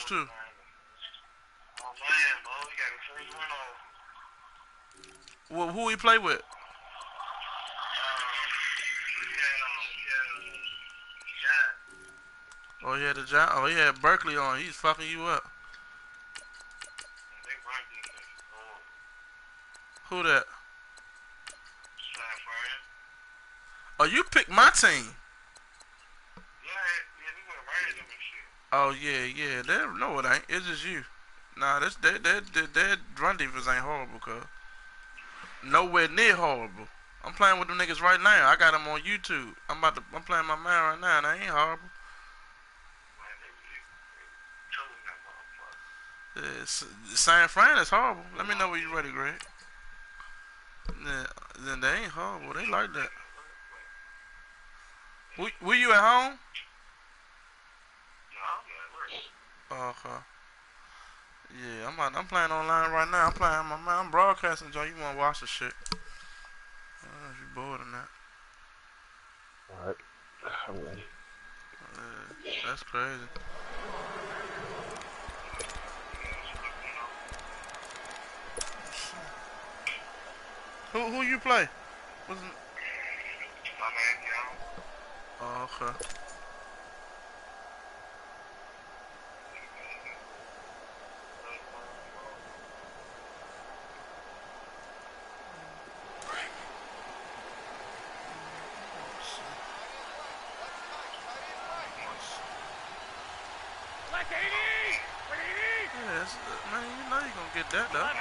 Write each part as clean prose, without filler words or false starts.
lose too. Oh man, bro, we got a first win on. Well, who he play with? Oh, he had the Giant. Oh, he had Berkeley on. He's fucking you up. Who that? Oh, you picked my team. Oh yeah. No, it ain't. It's just you. Nah, that run defense ain't horrible, cuz. Nowhere near horrible. I'm playing with them niggas right now. I got them on YouTube. I'm playing my man right now, and that ain't horrible. San Fran is horrible. Let me know when you're ready, Greg. Yeah, then they ain't horrible. They like that. Were you at home? Oh, okay. Yeah, I'm playing online right now. I'm playing my man. I'm broadcasting, Joe. You wanna watch the shit? If you bored or not. Alright. I'm ready. That's crazy. Who you play? Wasn't... My man, John. Oh, okay. Man, you know you're gonna get that though. 11.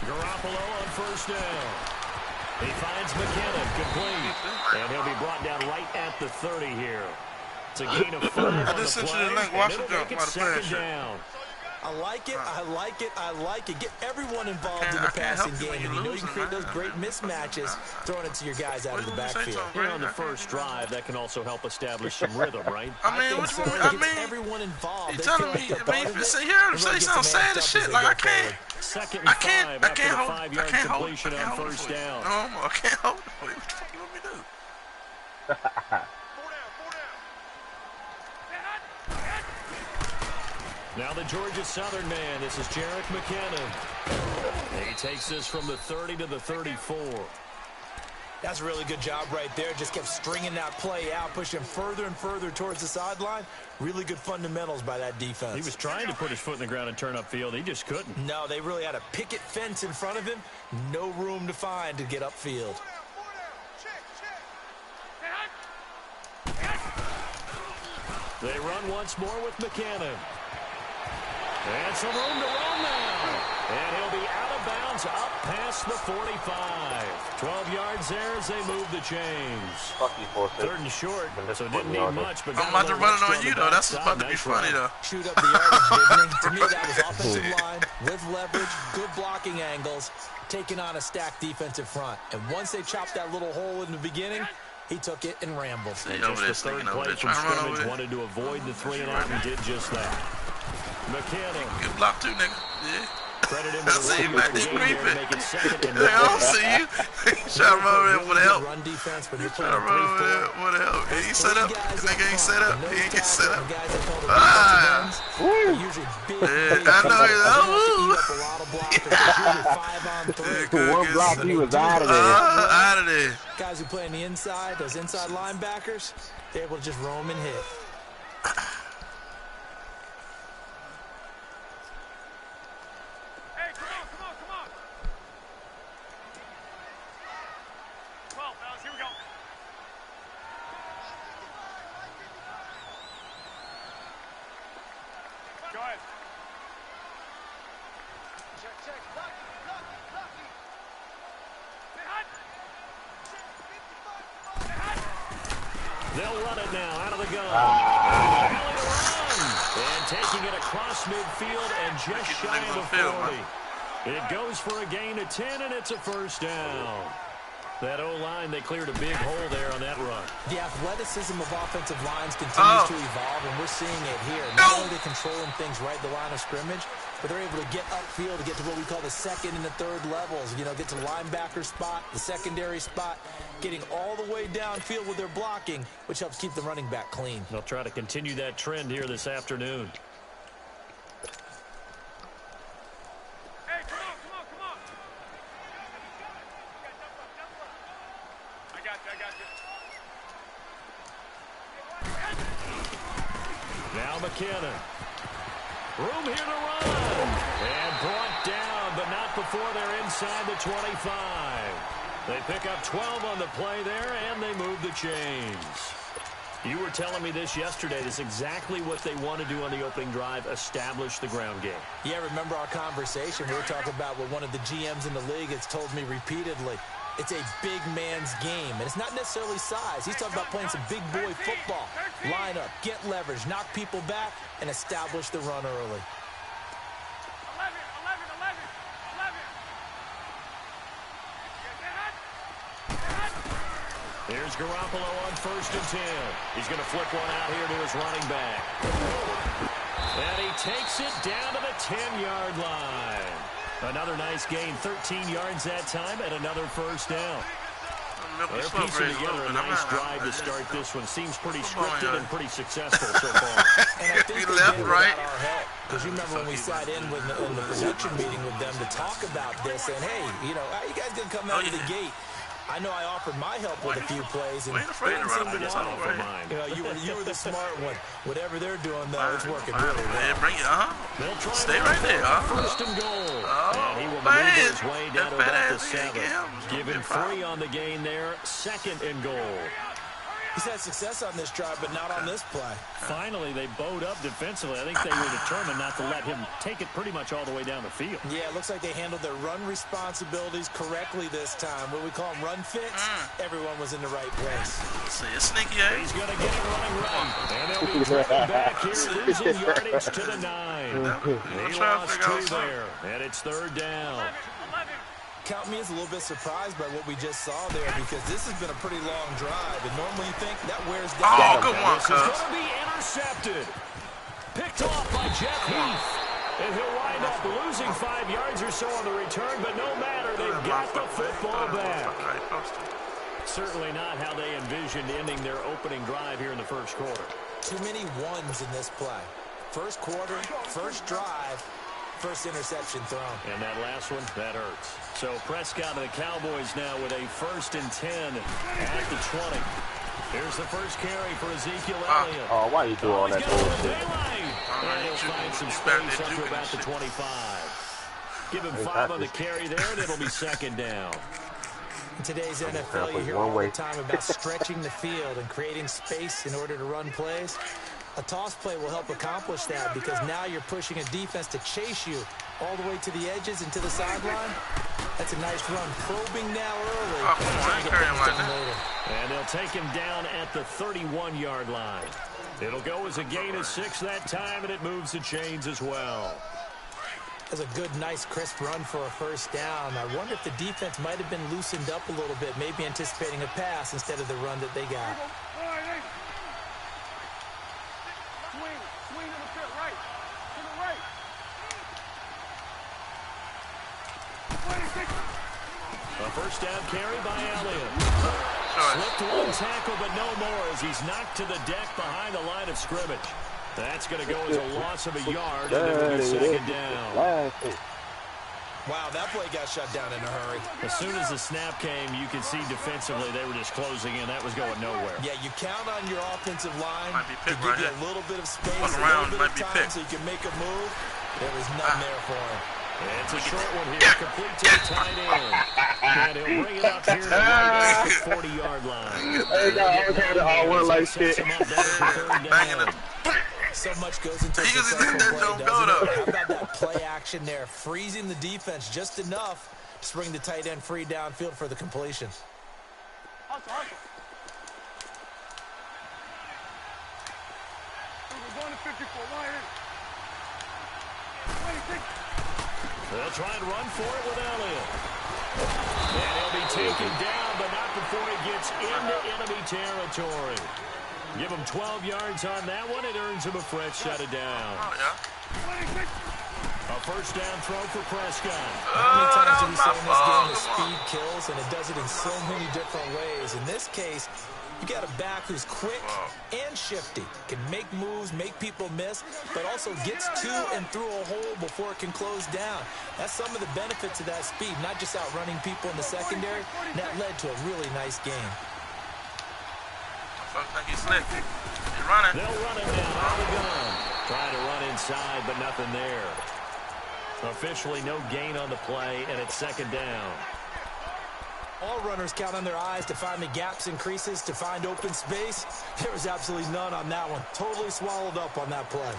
Garoppolo on first down. He finds McKinnon complete, and he'll be brought down right at the 30 here. It's a gain of 5 on the play, and it'll make it second down. I like it. Get everyone involved in the passing game. And you know you can create those great mismatches, throwing it to your guys out of the backfield. Here on the first drive, that can also help establish some rhythm, right? I mean, everyone involved. You telling me? I mean, say something sad as shit. Like I can't hold 5-yard completion on first down. No, I can't hold it for you. What the fuck you want me to do? Now the Georgia Southern man, this is Jerick McKinnon. He takes this from the 30 to the 34. That's a really good job right there. Just kept stringing that play out, pushing further and further towards the sideline. Really good fundamentals by that defense. He was trying to put his foot in the ground and turn upfield. He just couldn't. No, they really had a picket fence in front of him. No room to find to get upfield. They run once more with McKinnon. And some room to run now. And he'll be out of bounds up past the 45. 12 yards there as they move the chains. Fuck you, 3rd and short, so didn't need much. But I'm about to run it on you, though. That's about to be funny, though. Shoot up the yardage, didn't he? To me, that was offensive line with leverage, good blocking angles, taking on a stacked defensive front. And once they chopped that little hole in the beginning, he took it and rambled. And just the 3rd play from scrimmage, wanted to avoid the 3-and-out and did just that. McKinnon. Good block too, nigga. Yeah. Credit him I see you back there creeping. I don't see you. He trying to run over there for the help. Run defense, but you're Trying to run over there for the help. He ain't set up. The nigga ain't set up. He ain't get set up. I know. One block, he was out of there. Out of there. Guys who play on the inside, those inside linebackers, they're able to just roam and hit. They'll run it now out of the gun. Rally to run. And taking it across midfield and just shy of the 40. It goes for a gain of 10, and it's a first down. That O-line, they cleared a big hole there on that run. The athleticism of offensive lines continues to evolve, and we're seeing it here. Not only are they controlling things right at the line of scrimmage, but they're able to get upfield to get to what we call the second and the third levels. You know, get to linebacker spot, the secondary spot, getting all the way downfield with their blocking, which helps keep the running back clean. They'll try to continue that trend here this afternoon. Hey, come on. I got you. Now McKinnon. Room here to run. And brought down, but not before they're inside the 25. They pick up 12 on the play there, and they move the chains. You were telling me this yesterday. This is exactly what they want to do on the opening drive, establish the ground game. Yeah, remember our conversation? We were talking about what one of the GMs in the league has told me repeatedly. It's a big man's game, and it's not necessarily size. He's talking about playing some big boy football. Line up, get leverage, knock people back, and establish the run early. 11. Here's Garoppolo on 1st and 10. He's going to flick one out here to his running back. And he takes it down to the 10-yard line. Another nice gain, 13 yards that time, and another first down. They're piecing together a nice drive to start this one. Seems pretty scripted and pretty successful so far. And I think they did without our help. Because you remember when we sat in with in the production meeting with them to talk about this, and hey, you know, how you guys going to come out of the gate? I know I offered my help with a few plays, and they didn't seem to want it. You know, you were the smart one. Whatever they're doing, though, it's working really well. Bring it, They'll try stay right there, 1st and goal. And he will maneuver his way down to about the 7. Give him 3 on the gain there. 2nd and goal. He's had success on this drive, but not on this play. Finally, they bowed up defensively. I think they were determined not to let him take it pretty much all the way down the field. Yeah, it looks like they handled their run responsibilities correctly this time. What we call them run fits, everyone was in the right place. See, it's sneaky, eh? He's going to get it running right. And they'll be dropping back here, losing yardage to the 9. He lost 2 there, and it's 3rd down. Count me as a little bit surprised by what we just saw there, because this has been a pretty long drive, and normally you think that wears down. Oh, good one, This is going to be intercepted. Picked off by Jeff Heath. And he'll wind up losing 5 yards or so on the return, but no matter, they've got the football back. Certainly not how they envisioned ending their opening drive here in the first quarter. Too many ones in this play. First quarter, first drive, first interception thrown. And that last one, that hurts. So Prescott and the Cowboys now with a 1st and 10 at the 20. Here's the first carry for Ezekiel Elliott. Oh, why are you doing all that bullshit? And he'll find some space up to about the 25. Give him 5 on the carry there, and it'll be 2nd down. In today's NFL, you hear all the time about stretching the field and creating space in order to run plays. A toss play will help accomplish that, because now you're pushing a defense to chase you all the way to the edges and to the sideline. That's a nice run, probing now early. And they'll take him down at the 31-yard line. It'll go as a gain of 6 that time, and it moves the chains as well. That's a good, nice, crisp run for a first down. I wonder if the defense might have been loosened up a little bit, maybe anticipating a pass instead of the run that they got. Swing to the pit, right. To the right. 26. A first down carry by Elliott. Slipped one tackle, but no more as he's knocked to the deck behind the line of scrimmage. That's going to go as a loss of a yard, and it will be 2nd down. Wow, that play got shut down in a hurry. As soon as the snap came, you could see defensively they were just closing in. That was going nowhere. Yeah, you count on your offensive line to give right you a little bit of space, a little bit of time so you can make a move. There was nothing there for him. It's a short one here, complete to the tight end. And he'll bring it up here to the 40-yard line. So much goes into a successful play, doesn't it? How about that play action there, freezing the defense just enough to swing the tight end free downfield for the completion. Hustle. We're going to 54. Line in. 26. They'll try and run for it with Elliott. And he'll be taken down, but not before he gets into enemy territory. Give him 12 yards on that one. It earns him a fresh shut it down. Oh, yeah. A A first down throw for Prescott. How many times do we say in this game that speed kills, and it does it in so many different ways? In this case, you got a back who's quick and shifty, can make moves, make people miss, but also gets to and through a hole before it can close down. That's some of the benefits of that speed, not just outrunning people in the secondary. And that led to a really nice game. Folks think he's slick. He's running. They'll run it now out of the gun. Trying to run inside, but nothing there. Officially no gain on the play, and it's second down. All runners count on their eyes to find the gaps and creases, to find open space. There was absolutely none on that one. Totally swallowed up on that play.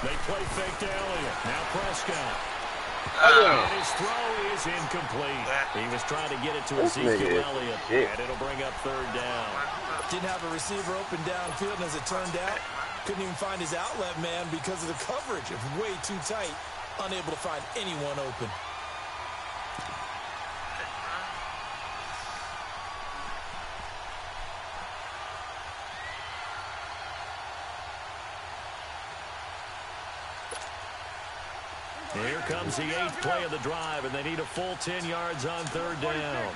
They play fake to Elliott. Now Prescott. And his throw is incomplete. He was trying to get it to Ezekiel Elliott, and it'll bring up third down. Didn't have a receiver open downfield, and as it turned out, couldn't even find his outlet man because of the coverage. It was way too tight, unable to find anyone open. Here comes the 8th play of the drive, and they need a full 10 yards on third down.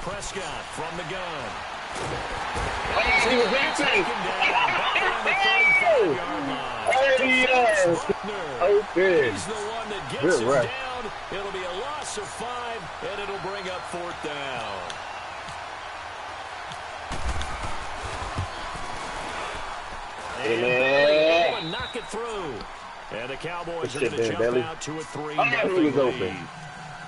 Prescott from the gun. He was Taken down. Back on the 35-yard line. open. He's the one that gets him down. It'll be a loss of 5, and it'll bring up fourth down. And Bailey will knock it through. And the Cowboys are going to jump out to a 3-0 lead.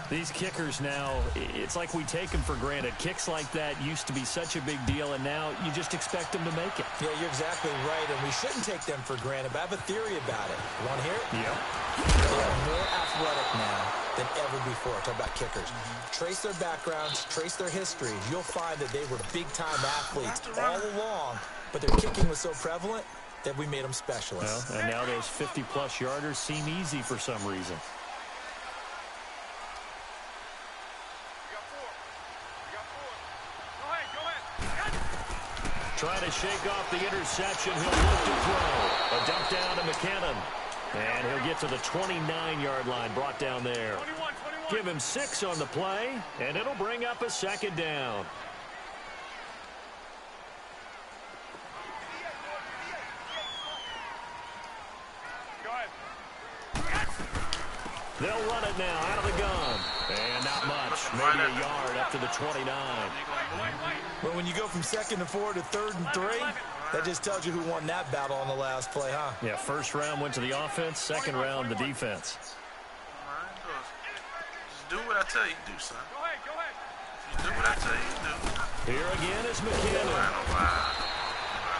These kickers now, it's like we take them for granted. Kicks like that used to be such a big deal, and now you just expect them to make it. Yeah, you're exactly right, and we shouldn't take them for granted, but I have a theory about it. You want to hear it? Yeah. They are more athletic now than ever before. Talk about kickers. Trace their backgrounds, trace their history. You'll find that they were big-time athletes all along, but their kicking was so prevalent that we made them specialists. Well, and now those 50-plus yarders seem easy for some reason. Trying to shake off the interception. He'll look to throw. A dump down to McKinnon. And he'll get to the 29-yard line, brought down there. 21. Give him 6 on the play, and it'll bring up a second down. Go ahead. They'll run it now out of the gun. And not much. Maybe a yard up to the 29. Well, when you go from 2nd and 4 to 3rd and 3, that just tells you who won that battle on the last play, huh? Yeah, first round went to the offense, second round the defense. Just do what I tell you to do, son. Go ahead. You do what I tell you to do. Here again is McKinnon.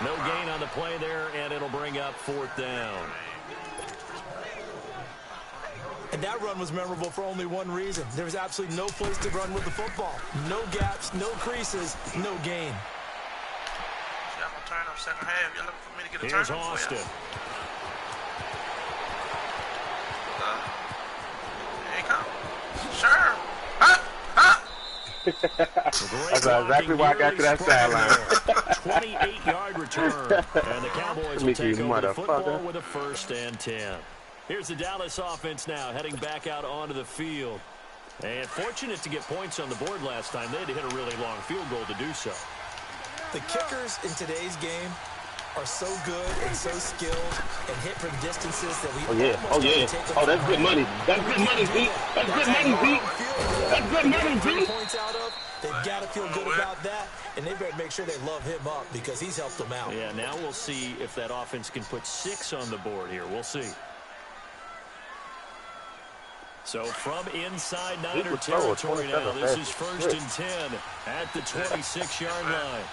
No gain on the play there, and it'll bring up fourth down. And that run was memorable for only one reason. There was absolutely no place to run with the football. No gaps, no creases, no gain. I'm going to turn up second half. You're looking for me to get a Here's turn Austin. Here he comes. Sure. That's exactly why I got to that sideline. 28-yard return. And the Cowboys will take over the football with a 1st and 10. Here's the Dallas offense now, heading back out onto the field. And fortunate to get points on the board last time. They had to hit a really long field goal to do so. The kickers in today's game are so good and so skilled and hit from distances that we that's good money. That's good money, Pete. That's good money, Pete. That's good money, Pete. Points out of, they've got to feel good about that, and they better make sure they love him up because he's helped them out. Yeah, now we'll see if that offense can put 6 on the board here. We'll see. So from inside Niner territory now, this is 1st and 10 at the 26-yard line.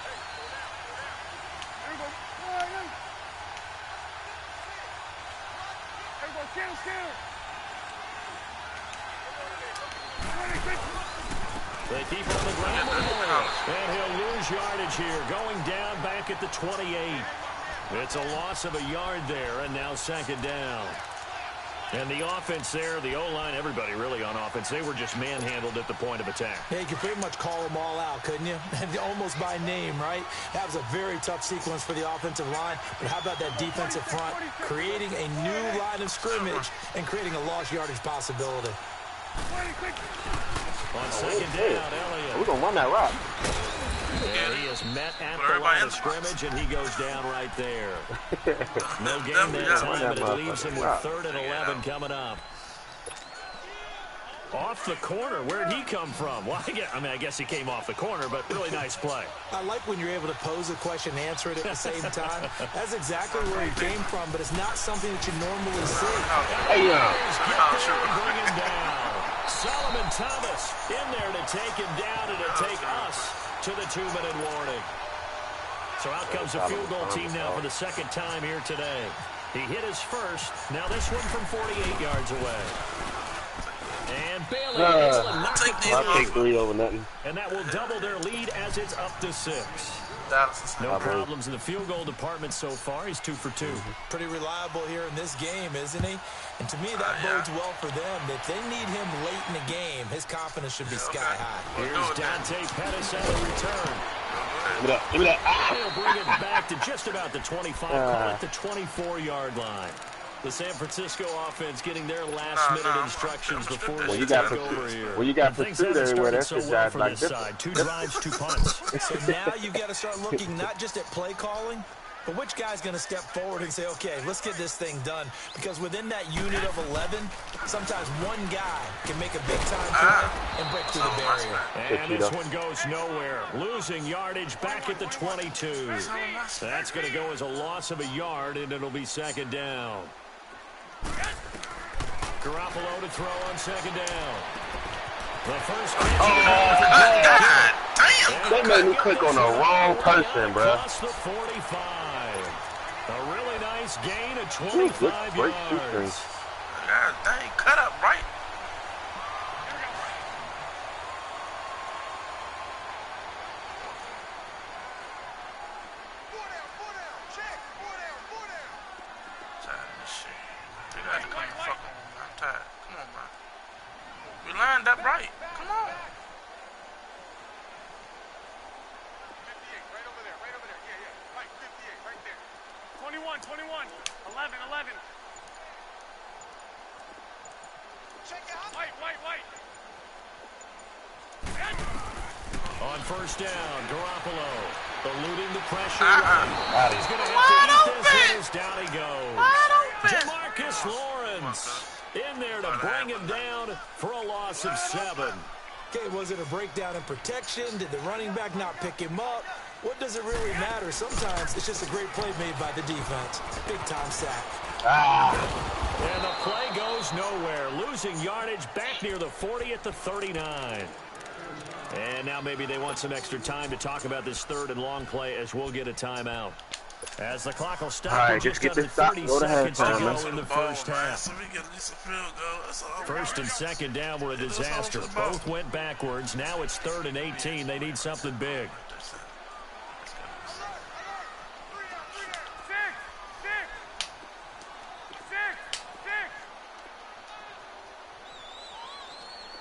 They keep on the ground, and he'll lose yardage here, going down back at the 28. It's a loss of a yard there, and now second down. And the offense there, the O-line, everybody really on offense, they were just manhandled at the point of attack. Yeah, you could pretty much call them all out, couldn't you? Almost by name, right? That was a very tough sequence for the offensive line. But how about that defensive front creating a new line of scrimmage and creating a lost yardage possibility? On second down, Elliott. We're going to run that route. And he is met at the line of scrimmage, and he goes down right there. No gain that time, but it leaves him with 3rd and 11 coming up. Off the corner. Where'd he come from? Well, I guess he came off the corner, but really nice play. I like when you're able to pose a question and answer it at the same time. That's exactly where he came from, but it's not something that you normally see. Hey, Bring him down. Solomon Thomas in there to take him down and to take us to the 2-minute warning. So out comes the field goal team now for the second time here today. He hit his first. Now this one from 48 yards away. And Bailey able to knock it I'll take 3 over nothing. and that will double their lead as it's up to 6. No problems in the field goal department so far. He's 2 for 2. Pretty reliable here in this game, isn't he? And to me, that bodes well for them. If they need him late in the game, his confidence should be sky high. Here's Dante Pettis at the return. Give me that. He'll bring it back to just about the 25, call it the 24-yard line. The San Francisco offense getting their last-minute instructions before they take over here. Well, you got pursuit everywhere. That's so well for this side. 2 drives, 2 punts. So now you've got to start looking not just at play calling, but which guy's going to step forward and say, okay, let's get this thing done. Because within that unit of 11, sometimes one guy can make a big-time play and break through the barrier. And this one goes nowhere. Losing yardage back at the 22. That's going to go as a loss of a yard, and it'll be second down. Garoppolo to throw on second down. The first catch. God damn! They made me click on the wrong person, bro. Plus the 45. A really nice gain of 25 yards. God dang, cut up right. We lined up right. Come on. 58, right over there. Yeah. Right, 58, right there. 21, 11. Check out. White. On first down, Garoppolo eluding the pressure. He's going to have to eat this. Down he goes. DeMarcus Lawrence in there to bring him down for a loss of 7. Okay, was it a breakdown in protection? Did the running back not pick him up? What does it really matter? Sometimes it's just a great play made by the defense. Big-time sack. And the play goes nowhere. Losing yardage back near the 40 at the 39. And now maybe they want some extra time to talk about this 3rd and long play as we'll get a timeout. As the clock will stop, right, just get under this stop. 30 Go to seconds to halftime, go in the first half. So we get at least a field goal. That's all. First and second down were a disaster. Both went backwards. Now it's 3rd and 18. They need something big.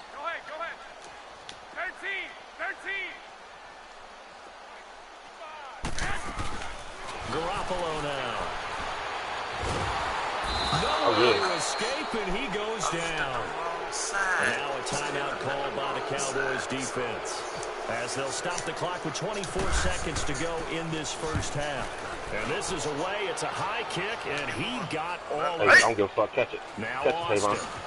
Go ahead. 13. Garoppolo now. No way to escape, and he goes down. And now a timeout called by the Cowboys defense, as they'll stop the clock with 24 seconds to go in this first half. And this is away. It's a high kick, and he got all of it. I don't give a fuck. Catch it. Now Catch it, Austin. Tavon.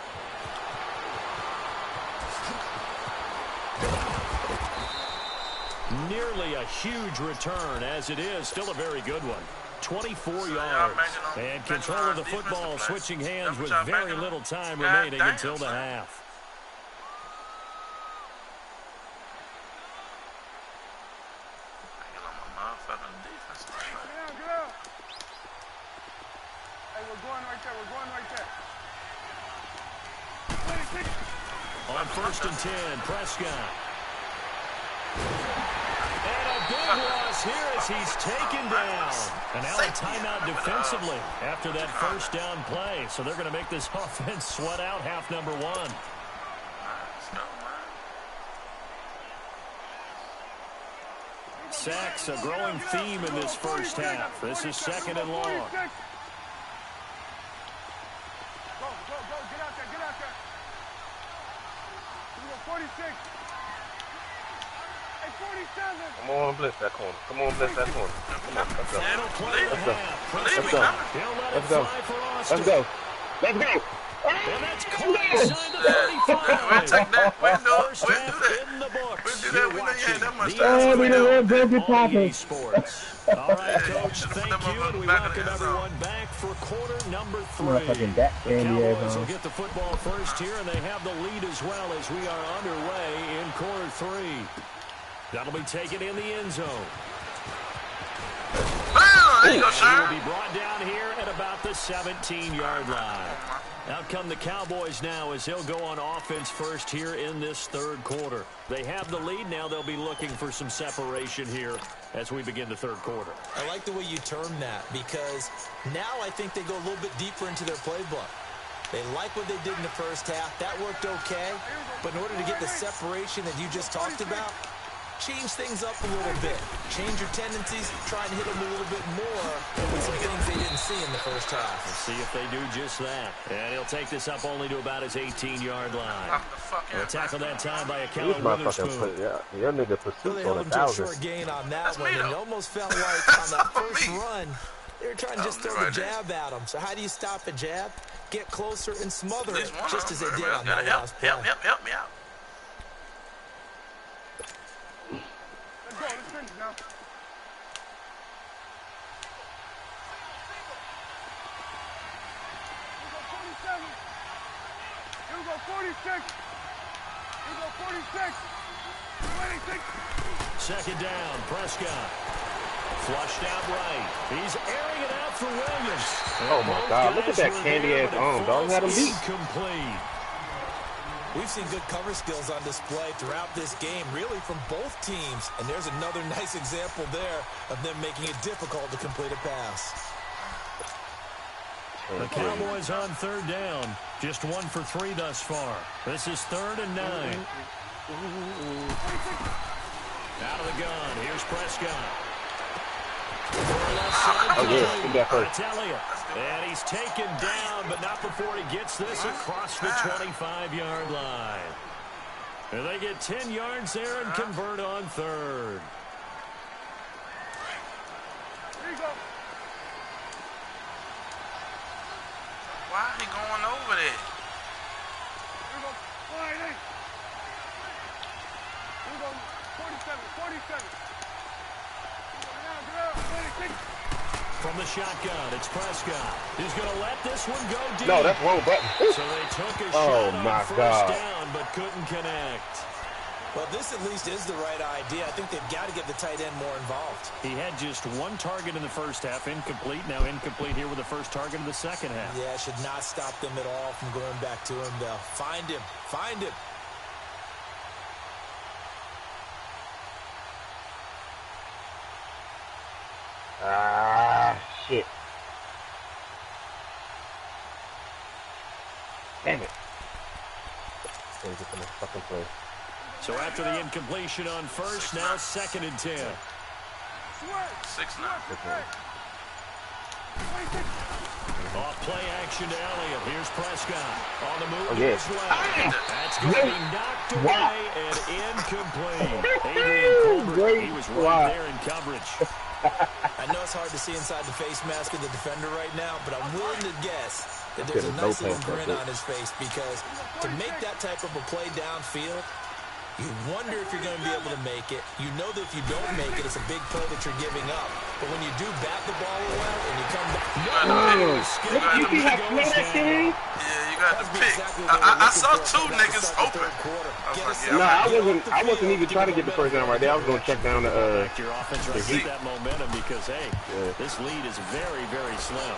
Nearly a huge return, as it is. Still a very good one. 24 yards. And control of the football switching hands with very little time remaining until the half. On 1st and 10, Prescott. And a big loss here as he's taken down. And now a timeout defensively after that first down play. So they're going to make this offense sweat out half number one. Sacks, a growing theme in this first half. This is second and long. Go, go, get out there, get out there. Here we go, 46. Hey, 47. Come on, blitz that corner. Come on, blitz that corner. Come on, let's go. Let's go. Let's go. Let's go. And that's caught inside the 35. We'll take that. We'll do First that. half in the books. We'll do that. We know you ain't that much The time. we don't have very good on poppers. EA Sports. All right, Coach, thank you, and we welcome everyone back for quarter number 3. The Cowboys will get the football first here, and they have the lead as well as we are underway in quarter 3. That'll be taken in the end zone. There you go, He sir. will be brought down here at about the 17-yard line. Out come the Cowboys now as they'll go on offense first here in this third quarter. They have the lead. Now they'll be looking for some separation here as we begin the third quarter. I like the way you term that because now I think they go a little bit deeper into their playbook. They like what they did in the first half. That worked okay. But in order to get the separation that you just talked about, change things up a little bit. Change your tendencies. Try and hit them a little bit more with some things they didn't see in the first half. Let's see if they do just that. And he'll take this up only to about his 18-yard line. They'll tackle that time by a Keller Witherspoon. Your nigga So pursuit they on held 1,000. him to a short gain on that one, and it almost felt like on that first run, they were trying to just throw the jab at him. So how do you stop a jab? Get closer and smother it, just as they did on that last play. Help me out. Let's go, let's finish now. Here we go, 46. Here we go, 46. 26. Second down, Prescott. Flushed out right. He's airing it out for Williams. Oh, my God. Look at that candy-ass arm, dog. Had him beat. Incomplete. We've seen good cover skills on display throughout this game, really from both teams. And there's another nice example there of them making it difficult to complete a pass. The Cowboys on third down. Just 1 for 3 thus far. This is 3rd and 9. Out of the gun. Here's Prescott. Oh, yeah. He got first. And he's taken down, but not before he gets this across the 25-yard line. And they get 10 yards there and convert on third. Here you go. Why are he going over there? Here we go, 48. Here we go, 47. Get out, 26. From the shotgun, it's Prescott. He's going to let this one go deep. No, that's wrong button. So they took a shot on first down, but couldn't connect. Well, this at least is the right idea. I think they've got to get the tight end more involved. He had just 1 target in the first half, incomplete. Now incomplete here with the first target of the second half. Yeah, should not stop them at all from going back to him, though. Find him. Ah, shit. Damn it. Can't get to the fucking play. So after the incompletion on first, now 2nd and 10. 6-9. Off play action to Elliott. Here's Prescott. On the move. Oh, yeah. That's going to be knocked away and incomplete. Adrian Colbert, he was right there in coverage. I know it's hard to see inside the face mask of the defender right now, but I'm willing to guess that there's a nice little grin on his face because to make that type of a play downfield, you wonder if you're going to be able to make it. You know that if you don't make it, it's a big play that you're giving up. But when you do bat the ball well and you come back... You see how slow that thing? Yeah, you got to pick. I saw 2 niggas open. I wasn't even trying to get the first down right there. I was going to check down the Your offense right heat. that momentum because, hey, this lead is very, very slim.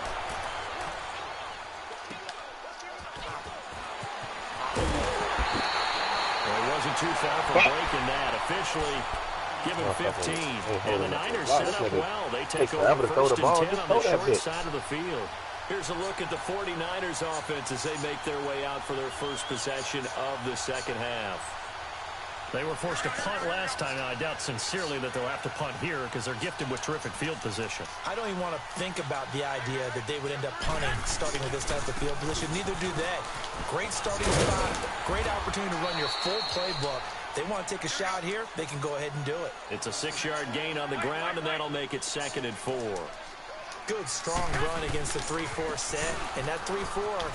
Well, he wasn't too far from breaking that. Officially, Give him 15. And the Niners set up well. They take over first and 10 on the short side of the field. Here's a look at the 49ers offense as they make their way out for their first possession of the second half. They were forced to punt last time. Now, I doubt sincerely that they'll have to punt here because they're gifted with terrific field position. I don't even want to think about the idea that they would end up punting starting with this type of field position. Neither do they. Great starting spot. Great opportunity to run your full playbook. They want to take a shot here, they can go ahead and do it. It's a 6-yard gain on the ground, and that'll make it 2nd and 4. Good, strong run against the 3-4 set. And that 3-4...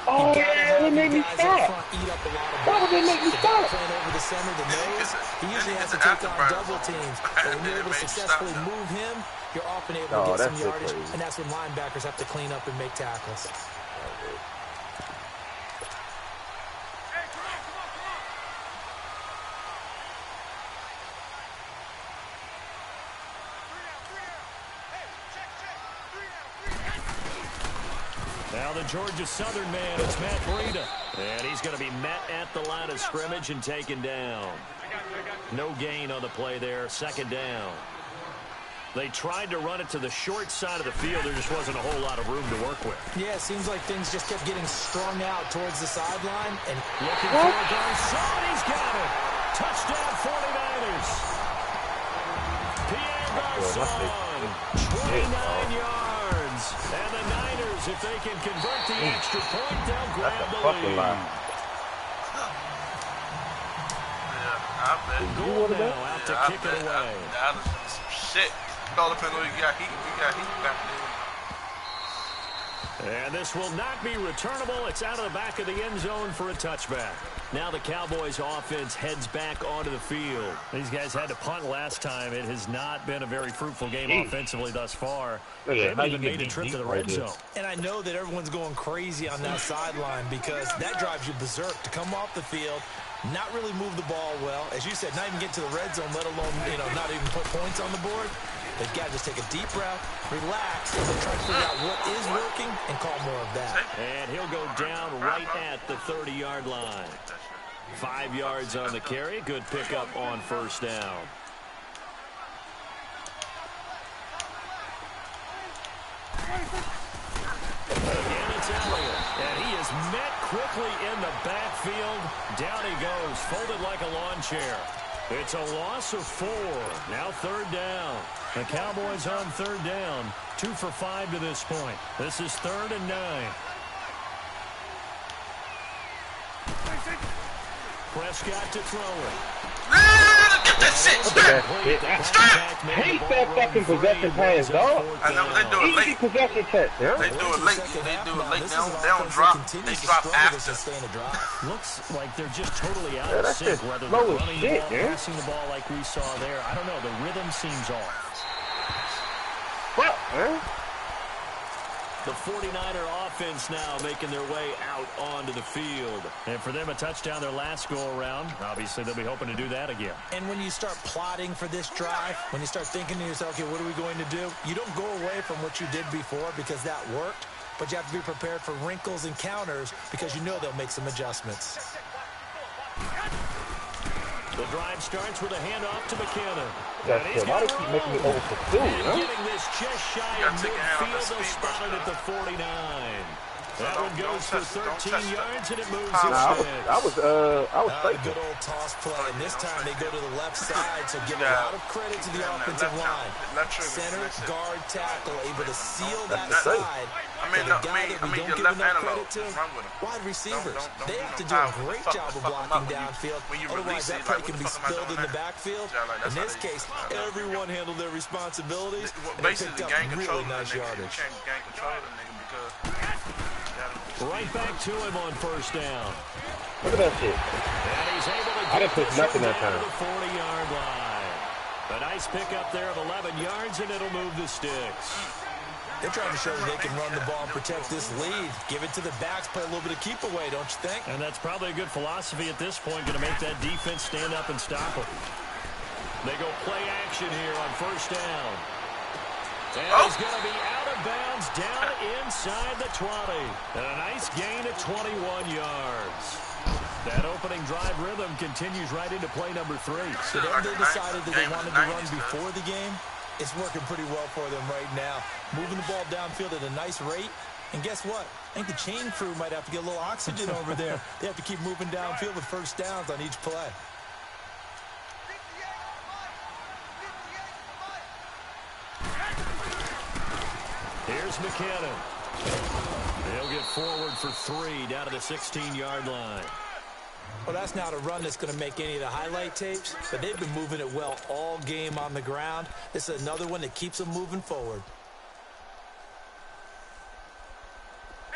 Oh, yeah, they made me stop. Why would they make me stop? Playing over the center, the nose, he usually has to take on double teams. But when you're able to successfully move him, you're often able to get some yardage, and that's when linebackers have to clean up and make tackles. Now the Georgia Southern man, it's Matt Breida. And he's going to be met at the line of scrimmage and taken down. No gain on the play there, 2nd down. They tried to run it to the short side of the field. There just wasn't a whole lot of room to work with. Yeah, it seems like things just kept getting strung out towards the sideline. And looking for Garcon, he's got it. Touchdown 49ers. Pierre Garcon, 29 yards. And the Niners, if they can convert the extra point, they'll grab the lead. I bet. Goal now out to kick it away. That is some shit. All depends on you got heat. You got heat back there. And this will not be returnable. It's out of the back of the end zone for a touchback. Now the Cowboys offense heads back onto the field. These guys had to punt last time. It has not been a very fruitful game offensively thus far. They haven't even made a trip to the red zone. And I know that everyone's going crazy on that sideline because that drives you berserk to come off the field, not really move the ball well. As you said, not even get to the red zone, let alone, not even put points on the board. They've got to just take a deep breath, relax, and try to figure out what is working and call more of that. And he'll go down right at the 30-yard line. 5 yards on the carry. Good pickup on first down. Again, it's Elliott. And he is met quickly in the backfield. Down he goes, folded like a lawn chair. It's a loss of 4. Now 3rd down. The Cowboys on 3rd down. 2 for 5 to this point. This is 3rd and 9. Prescott to throw it. Get that shit straight. Hate that fucking possession pass, dog. I know they do it late. Easy possession pass, yeah. They do it late. They do it late. They don't drop. They drop after. Looks like they're just totally out of sync, whether they're running the ball, passing the ball like we saw there. I don't know. The rhythm seems off. What, man? The 49er offense now making their way out onto the field. And for them, a touchdown their last go-around. Obviously, they'll be hoping to do that again. And when you start plotting for this drive, when you start thinking to yourself, okay, what are we going to do? You don't go away from what you did before because that worked, but you have to be prepared for wrinkles and counters because you know they'll make some adjustments. The drive starts with a handoff to McKinnon. Why do they keep making me over for 2, huh? Getting this just shy of midfield, they'll spot it at the 49. That one goes for 13 yards, and it moves his head. I was A good old toss play, and this time they go to the left side, so give a lot of credit to the offensive line. Center, guard, tackle, able to seal that side. The guy that we don't give enough credit to, wide receivers. They have to do a great job of blocking downfield. Otherwise, that play can be spilled in the backfield. In this case, everyone handled their responsibilities, and they picked up really nice yardage. Right back to him on first down. Look at that shit. And he's able to I didn't push nothing that time. To the 40-yard line. A nice pickup there of 11 yards, and it'll move the sticks. They're trying to show that they can run the ball and protect this lead. Give it to the backs, play a little bit of keep away, don't you think? And that's probably a good philosophy at this point, going to make that defense stand up and stop them. They go play action here on first down. And he's going to be out of bounds down inside the 20. And a nice gain of 21 yards. That opening drive rhythm continues right into play number 3. So they decided that they wanted to run before the game. It's working pretty well for them right now. Moving the ball downfield at a nice rate. And guess what? I think the chain crew might have to get a little oxygen over there. They have to keep moving downfield with first downs on each play. Here's McKinnon. They'll get forward for 3 down to the 16-yard line. Well, that's not a run that's going to make any of the highlight tapes, but they've been moving it well all game on the ground. This is another one that keeps them moving forward.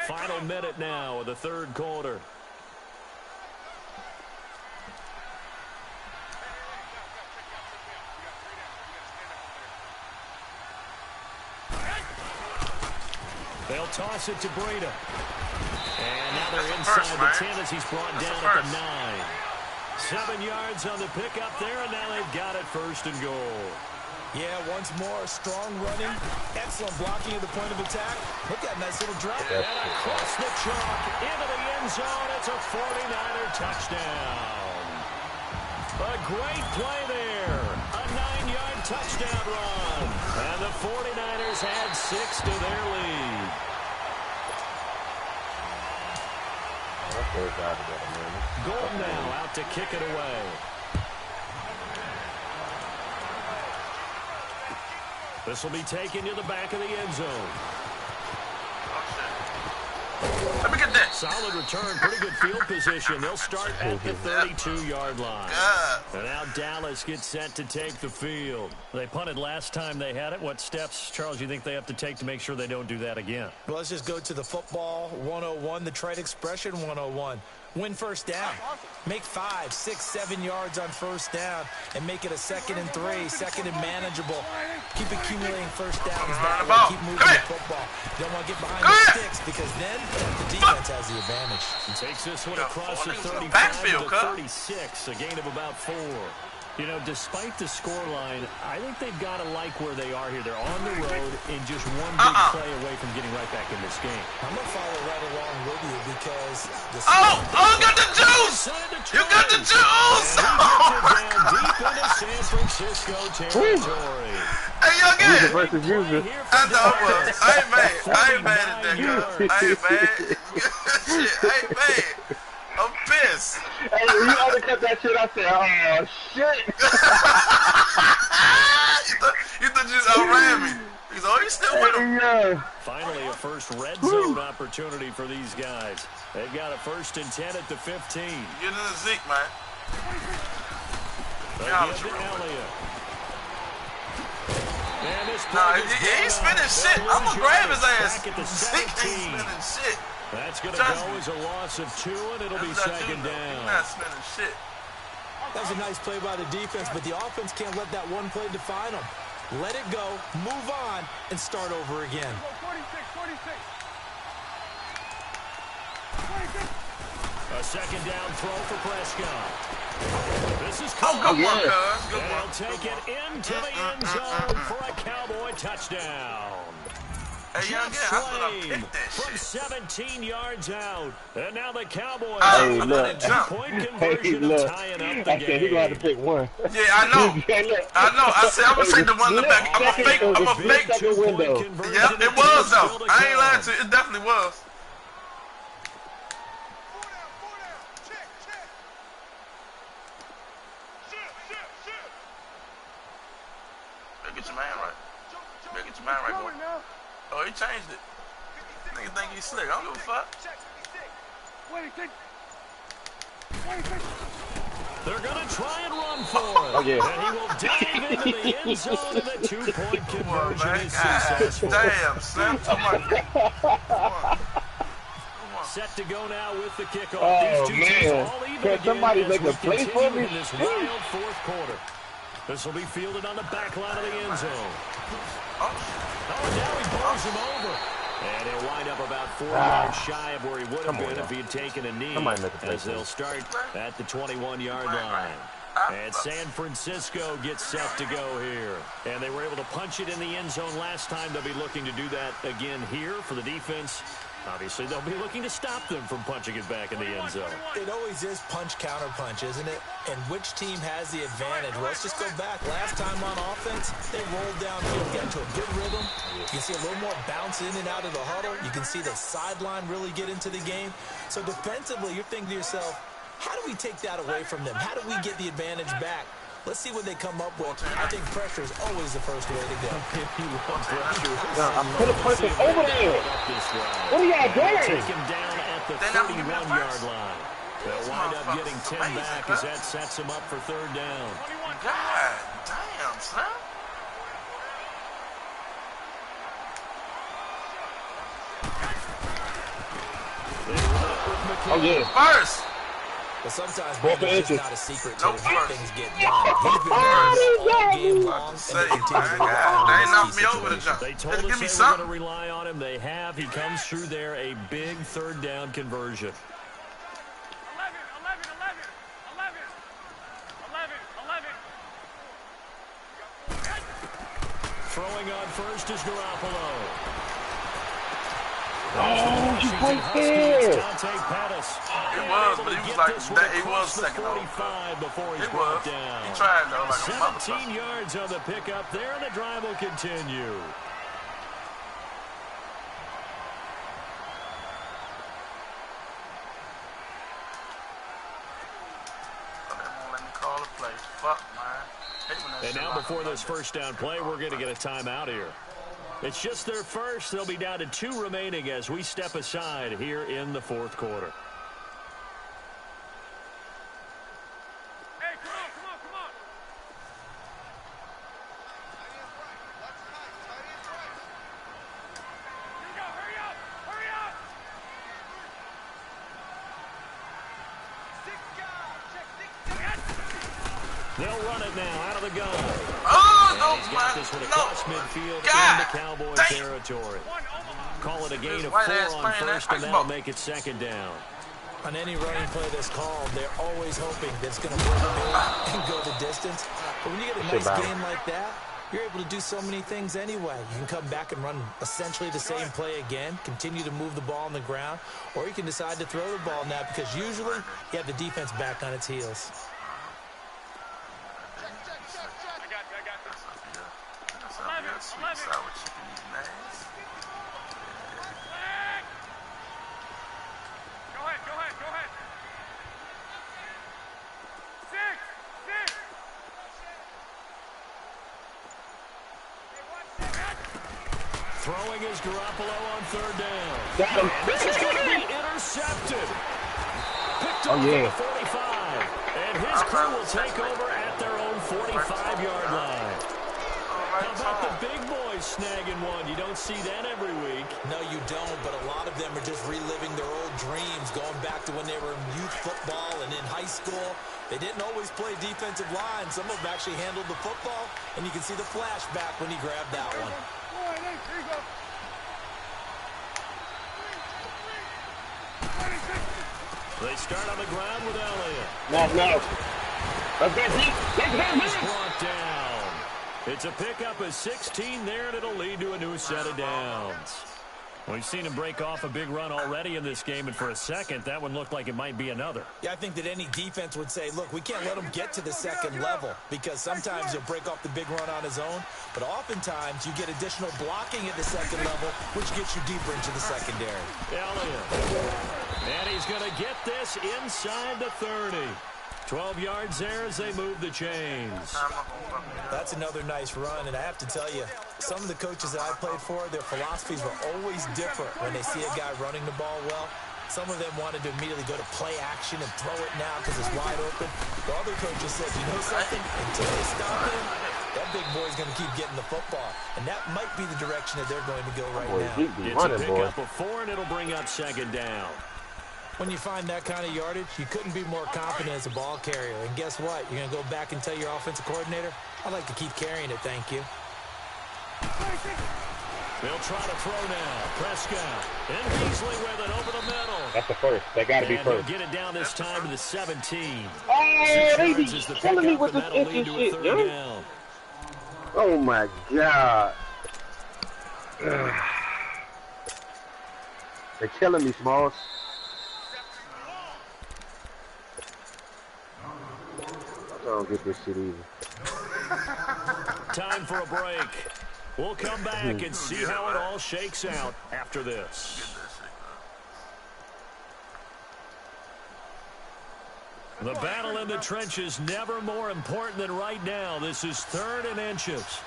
Final minute now of the third quarter. They'll toss it to Breida. And now they're inside the 10 as he's brought down at the 9. 7 yards on the pickup there, and now they've got it first and goal. Yeah, once more, strong running, excellent blocking at the point of attack. Look at that nice little drop. And across the chalk, into the end zone, it's a 49er touchdown. A great play there. A 9-yard touchdown run. And the 49ers add 6 to their lead. Gold now out to kick it away. This will be taken to the back of the end zone. Let me get that. Solid return, pretty good field position. They'll start at the 32-yard line. And now Dallas gets set to take the field. They punted last time they had it. What steps, Charles, you think they have to take to make sure they don't do that again? Well, let's just go to the football 101, the trade expression 101. Win first down. Make 5, 6, 7 yards on first down and make it a 2nd and 3, 2nd and manageable. Keep accumulating first downs that way. Keep moving the football. Don't want to get behind the sticks because then the defense has the advantage. He takes this one across the 35 to 36, a gain of about 4. You know, despite the scoreline, I think they've got to like where they are here. They're on the road and just one big play away from getting right back in this game. I'm going to follow right along with you because... got the juice! You got the juice! Down deep into San Francisco territory. Hey, young kid! Versus user. I know I was. I ain't mad at that, girl. I ain't mad. Shit, I ain't mad. I'm pissed. Hey, when you undercut that shit, I said, oh, shit. you thought you just outran me. He's always still with him. Yeah. Finally, a first red zone opportunity for these guys. They've got a 1st and 10 at the 15. Get in the Zeke, man. Elliott. He ain't spinning shit. I'm going to grab his ass. Zeke ain't spinning shit. That's going to go as a loss of 2, and it'll be 2nd down. He's not spinning shit. That was a nice play by the defense, but the offense can't let that one play define them. Let it go, move on, and start over again. 46. A 2nd down throw for Prescott. This is good one, cuz. Good one. They'll take it into the end zone for a Cowboy touchdown. Hey, young guy, I thought I picked that from shit. 17 yards out. And now the Cowboys Hey, look. point conversion of tying up the I said he's going to have to pick one. Yeah, I know. I said I'm going to take the one in the back. I'm a fake. Yeah, it was, though. I ain't lying to you. It definitely was. Get your man right. Get your man right, boy. Oh, he changed it. Nigga think he's slick. I don't give a fuck. They're going to try and run for it. Oh, yeah. And he will dive into the end zone, and the 2-point conversion is successful. Damn, Slim. Set to go now with the kickoff. Oh, These two teams man. all even Can somebody again make as a we play for continue me? in this wild fourth quarter. This will be fielded on the back line of the end zone. Oh, now he blows him over. And he'll wind up about 4 yards shy of where he would have been if he had taken a knee. As they'll start at the 21-yard line. And San Francisco gets set to go here. And they were able to punch it in the end zone last time. They'll be looking to do that again here for the defense. Obviously, they'll be looking to stop them from punching it back in the end zone. It always is punch-counter-punch, isn't it? And which team has the advantage? Well, let's just go back. Last time on offense, they rolled downfield, got into a good rhythm. You can see a little more bounce in and out of the huddle. You can see the sideline really get into the game. So defensively, you're thinking to yourself, how do we take that away from them? How do we get the advantage back? Let's see what they come up with. I think pressure is always the first way to go. I'm putting a person over there. What are y'all doing? Take him down at the 31-yard line. They'll wind up getting 10 back as that sets them up for third down. God damn, son. Oh, yeah. First. But sometimes it's just not a secret to how things get done. He's been all game long, and they continue to they ain't knocked me over the jump. They told us they were going to rely on him. They have. He comes through there, a big third down conversion. 11. Throwing on first is Garoppolo. Oh, you right there. It was, but he was like, he was second over. Before he's It was. down. He tried though, like a 17 yards on the pickup there, and the drive will continue. Let me call the play. Fuck, man. And now before this first down play, we're going to get a timeout here. It's just their first. They'll be down to 2 remaining as we step aside here in the fourth quarter. Hey, come on. Here we go, hurry up. They'll run it now out of the gun. Oh, he's got this one across midfield into Cowboy territory. Call it a gain of 4 on first, and that'll make it second down. On any running play that's called, they're always hoping that it's going to break big and go the distance. But when you get a nice game like that, you're able to do so many things anyway. You can come back and run essentially the same play again, continue to move the ball on the ground, or you can decide to throw the ball now because usually you have the defense back on its heels. Go ahead. 6. Throwing is Garoppolo on third down. Got him. This is going to be intercepted. Picked up at the 45. And his crew will take over at their own 45-yard line. How about the big boys snagging one? You don't see that every week. No, you don't, but a lot of them are just reliving their old dreams, going back to when they were in youth football and in high school. They didn't always play defensive line. Some of them actually handled the football, and you can see the flashback when he grabbed that one. They start on the ground with Elliott. No. Let's go, Zeke. He's brought down. It's a pickup of 16 there, and it'll lead to a new set of downs. We've seen him break off a big run already in this game, and for a second, that one looked like it might be another. Yeah, I think that any defense would say, look, we can't let him get to the second level because sometimes he'll break off the big run on his own, but oftentimes you get additional blocking at the second level, which gets you deeper into the secondary. Elliott. And he's going to get this inside the 30. 12 yards there as they move the chains. That's another nice run, and I have to tell you, some of the coaches that I played for, their philosophies were always different when they see a guy running the ball well. Some of them wanted to immediately go to play action and throw it now because it's wide open. The other coaches said, you know something? Until they stop him, that big boy's going to keep getting the football. And that might be the direction that they're going to go right now. It's a pickup of 4, and it'll bring up second down. When you find that kind of yardage, you couldn't be more confident as a ball carrier. And guess what? You're going to go back and tell your offensive coordinator, I'd like to keep carrying it, thank you. They'll try to throw now. Prescott. And Beasley with it over the middle. That's the first. They got to be first. He'll get it down this time to the 17. Oh, they be killing me with this itchy shit, yo. Oh, my God. They're killing me, Smalls. I don't get this shit either. Time for a break. We'll come back and see how it all shakes out after this. The battle in the trenches never more important than right now. This is 3rd and inches.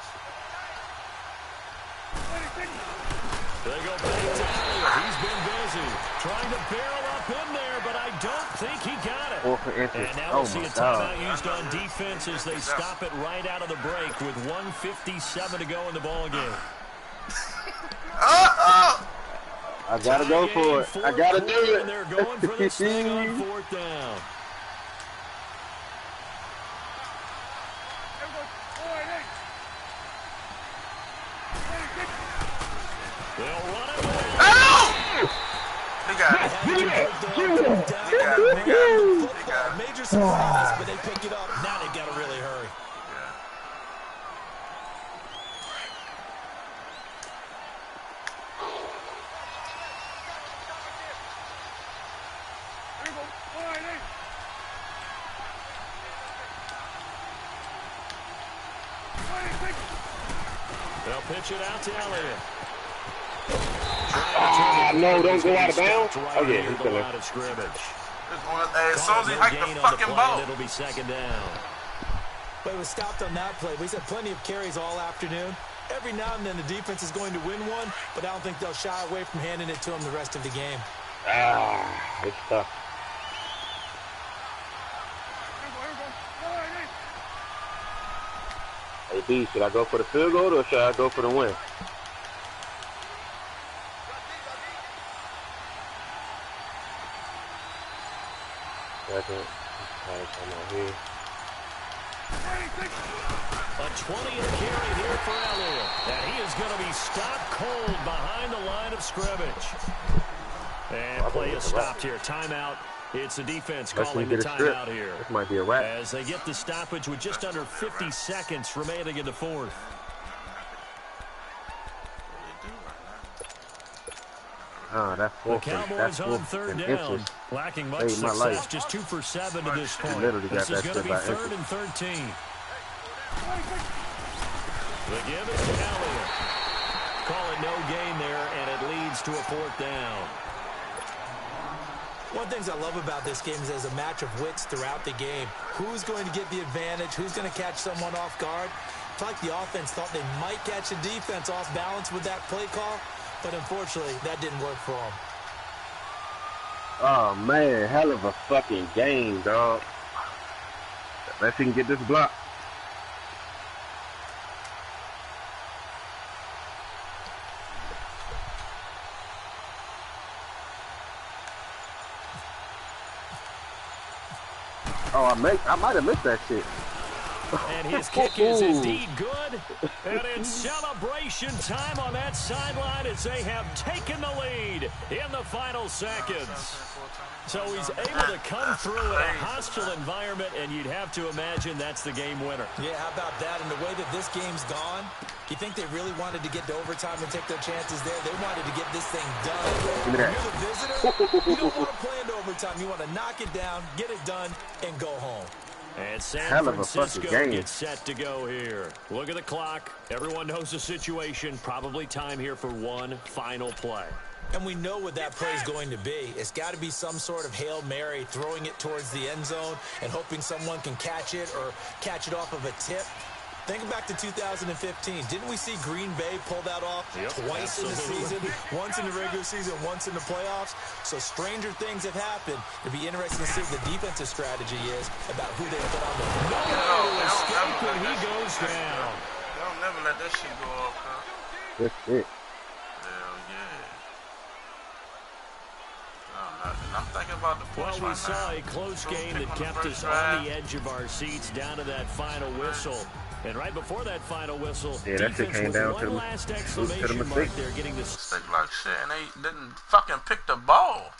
They go back to Elliott. He's been busy trying to barrel up in there, but I don't think he got it. And now we'll see a timeout used on defense as they stop it right out of the break with 1:57 to go in the ball game. I gotta go for it. I gotta do it. And they're going for this thing on 4th down. They'll run it. He got it. Major surprise, but they pick it up. Now they've got to really hurry. They'll pitch it out to Elliott. No, don't go out of bounds. Right, Oh, yeah, he's the still line of scrimmage. As soon as he hiked the fucking ball. It'll be 2nd down. But it was stopped on that play. We've had plenty of carries all afternoon. Every now and then the defense is going to win one, but I don't think they'll shy away from handing it to them the rest of the game. It's tough. Hey, B, should I go for the field goal or should I go for the win? Second. Come on here. A 20th carry here for Elliott. And he is going to be stopped cold behind the line of scrimmage. And play is stopped here. Timeout. It's the defense calling the timeout here. This might be a wrap. As they get the stoppage with just under 50 seconds remaining in the 4th. That's The Cowboys on 3rd down, lacking much success, just 2 for 7 to this point. This is going to be 3rd and 13. The give is to Elliott. Call it no gain there, and it leads to a 4th down. One of the things I love about this game is there's a match of wits throughout the game. Who's going to get the advantage? Who's going to catch someone off guard? It's like the offense thought they might catch the defense off balance with that play call, but unfortunately, that didn't work for them. Oh, man. Hell of a fucking game, dog. Let's see if we can get this block. Oh, I might have missed that shit. And his kick is indeed good. And it's celebration time on that sideline as they have taken the lead in the final seconds. So he's able to come through in a hostile environment, and you'd have to imagine that's the game winner. Yeah, how about that? And the way that this game's gone, you think they really wanted to get to overtime and take their chances there? They wanted to get this thing done. When you're the visitor, you don't want to play into overtime. You want to knock it down, get it done, and go home. And San Francisco gets set to go here. Look at the clock. Everyone knows the situation. Probably time here for one final play. And we know what that play is going to be. It's got to be some sort of Hail Mary, throwing it towards the end zone and hoping someone can catch it or catch it off of a tip. Think back to 2015. Didn't we see Green Bay pull that off twice in the season? Once in the regular season, once in the playoffs. So stranger things have happened. It'd be interesting to see what the defensive strategy is about who they put on the field. No escape when he goes down. Don't never let that shit go off, huh? That's it. Hell yeah. I'm thinking about the push. Well, we saw a close game that kept us on the edge of our seats down to that final whistle. And right before that final whistle, that shit came down to last exclamation mark there, getting this mistake like shit, and they didn't fucking pick the ball.